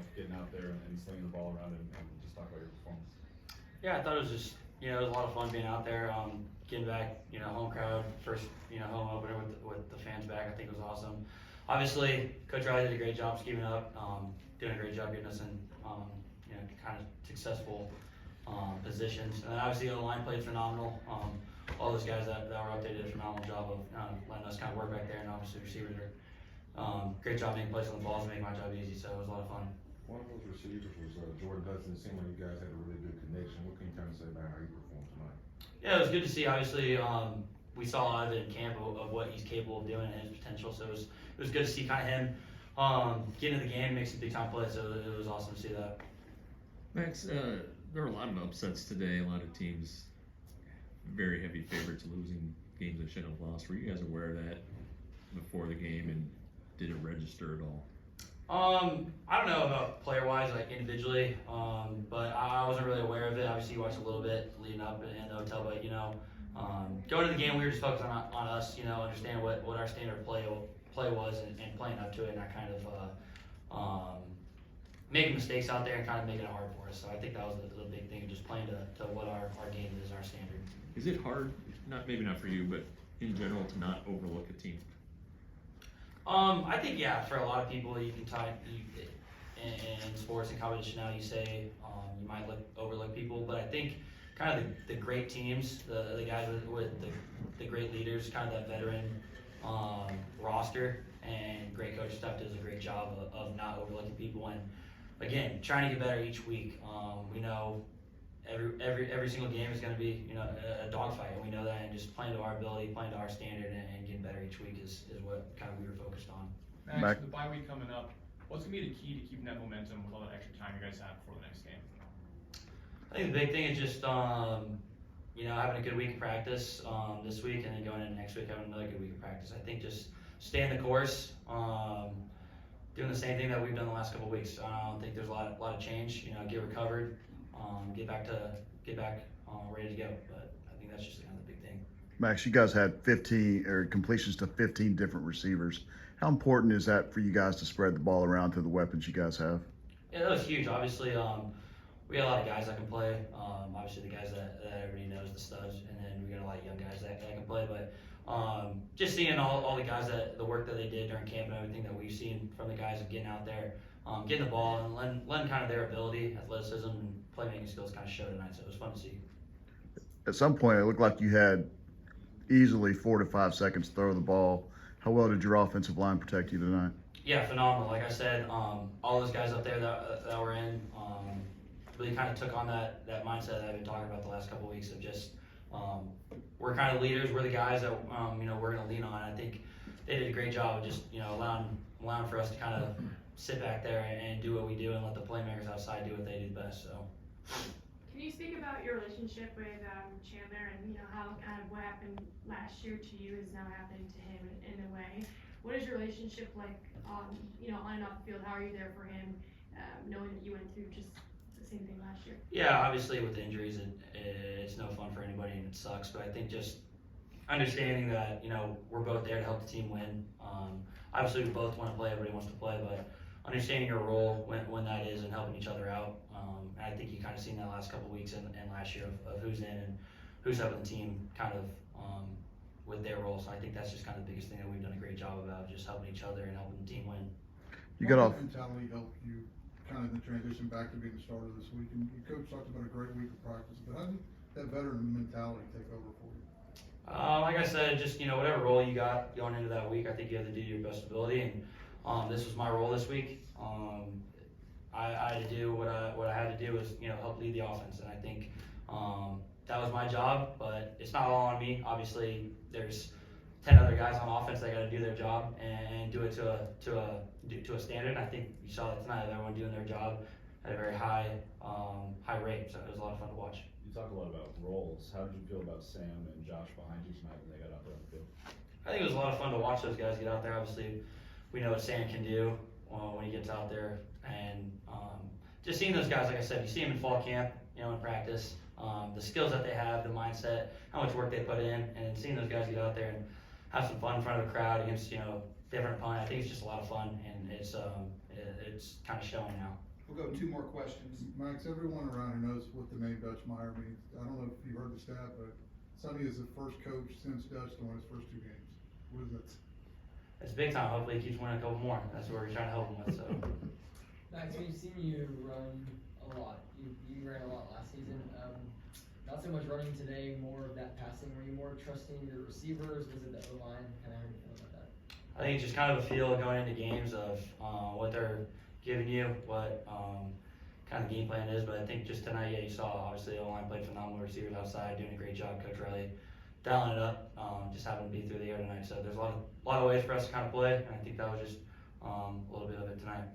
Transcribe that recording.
like getting out there and slinging the ball around and just talk about your performance? Yeah, I thought it was just, it was a lot of fun being out there, getting back, home crowd, first, home opener with the fans back. I think it was awesome. Obviously, Coach Riley did a great job scheming up, doing a great job getting us in, kind of successful positions. And then obviously the line played phenomenal. All those guys that were up there did a phenomenal job of letting us kind of work back there, and obviously receivers are great job making plays on the balls, making my job easy. So it was a lot of fun. One of those receivers was Jordan Hudson. It seemed like you guys had a really good connection. What can you kind of say about how he performed tonight? Yeah, it was good to see. Obviously, we saw a lot of it in camp of what he's capable of doing and his potential. So it was good to see kind of him get into the game, make some big time plays. So it was awesome to see that. Max, there were a lot of upsets today. A lot of teams very heavy favorites losing games they shouldn't have lost. Were you guys aware of that before the game, and did it register at all? I don't know about player-wise, like individually, but I wasn't really aware of it. Obviously, you watched a little bit leading up in the hotel, but going to the game, we were just focused on us. Understand what our standard play was and playing up to it, and not kind of making mistakes out there and kind of making it hard for us. So I think that was the big thing, just playing to what our game is, our standard. Is it hard, maybe not for you, but in general, to not overlook a team? I think, yeah, for a lot of people, you can in sports and competition now, you say you might overlook people, but I think kind of the great teams, the guys with the great leaders, kind of that veteran roster and great coach staff does a great job of not overlooking people, and again, trying to get better each week. We know every single game is going to be a dogfight, and we know that, and just playing to our ability, playing to our standard, and getting better each week is what kind of we were focused on. Max, the bye week coming up, what's going to be the key to keeping that momentum with all that extra time you guys have before the next game? I think the big thing is just having a good week of practice this week, and then going into next week having another good week of practice. I think just staying the course, doing the same thing that we've done the last couple of weeks. I don't think there's a lot of change. Get recovered, get back ready to go. But I think that's just kind of the big thing. Max, you guys had 15 completions to 15 different receivers. How important is that for you guys to spread the ball around to the weapons you guys have? Yeah, that was huge. Obviously, we got a lot of guys that can play. Obviously, the guys that everybody knows, the studs, and then we got a lot of young guys that can play. But just seeing all the guys the work that they did during camp and everything that we've seen from the guys of getting out there, getting the ball and letting kind of their ability, athleticism, and playmaking skills kind of show tonight. So it was fun to see. At some point, it looked like you had easily 4 to 5 seconds to throw the ball. How well did your offensive line protect you tonight? Yeah, phenomenal. Like I said, all those guys up there that were in really kind of took on that mindset that I've been talking about the last couple of weeks of just we're kind of leaders. We're the guys that we're going to lean on. I think they did a great job of just allowing for us to kind of sit back there and do what we do and let the playmakers outside do what they do best. So. Can you speak about your relationship with Chandler and how kind of what happened last year to you is now happening to him in a way? What is your relationship like on and off the field? How are you there for him, knowing that you went through just the same thing last year? Yeah, obviously with injuries, it's no fun for anybody and it sucks. But I think just understanding that we're both there to help the team win. Obviously, we both want to play. Everybody wants to play, but understanding your role when that is and helping each other out. And I think you kind of seen that last couple of weeks and last year of who's in and who's helping the team kind of with their role. So I think that's just kind of the biggest thing that we've done a great job about, just helping each other and helping the team win. You got off. Mentality helped you kind of the transition back to being the starter this week, and your coach talked about a great week of practice. But how did that veteran mentality take over for you? Like I said, just whatever role you got going into that week, I think you have to do your best ability, and this was my role this week. I had to do what I had to do was help lead the offense, and I think that was my job. But it's not all on me. Obviously, there's 10 other guys on offense that got to do their job and do it to a standard. And I think you saw that tonight. Everyone doing their job at a very high rate, so it was a lot of fun to watch. You talked a lot about roles. How did you feel about Sam and Josh behind you tonight when they got out there on the field? I think it was a lot of fun to watch those guys get out there. Obviously, we know what Sam can do when he gets out there, and just seeing those guys, like I said, you see them in fall camp, in practice, the skills that they have, the mindset, how much work they put in, and seeing those guys get out there and have some fun in front of a crowd against different opponents. I think it's just a lot of fun, and it's kind of showing now. We'll go 2 more questions. Max, everyone around here knows what the name Dutch Meyer means. I don't know if you heard the stat, but Sonny is the first coach since Dutch to win his first 2 games. What is that? It's big time. Hopefully he keeps winning a couple more. That's what we're trying to help him with. So. Max, we've seen you run a lot. You ran a lot last season. Not so much running today, more of that passing. Were you more trusting your receivers? Was it the O-line? Kind of how are you feeling about that? I think it's just kind of a feel going into games of what they're giving you, what kind of game plan is. But I think just tonight, yeah, you saw obviously the O-line played phenomenal, receivers outside doing a great job. Coach Riley dialing it up, just happened to be through the air tonight. So there's a lot of ways for us to kind of play, and I think that was just a little bit of it tonight.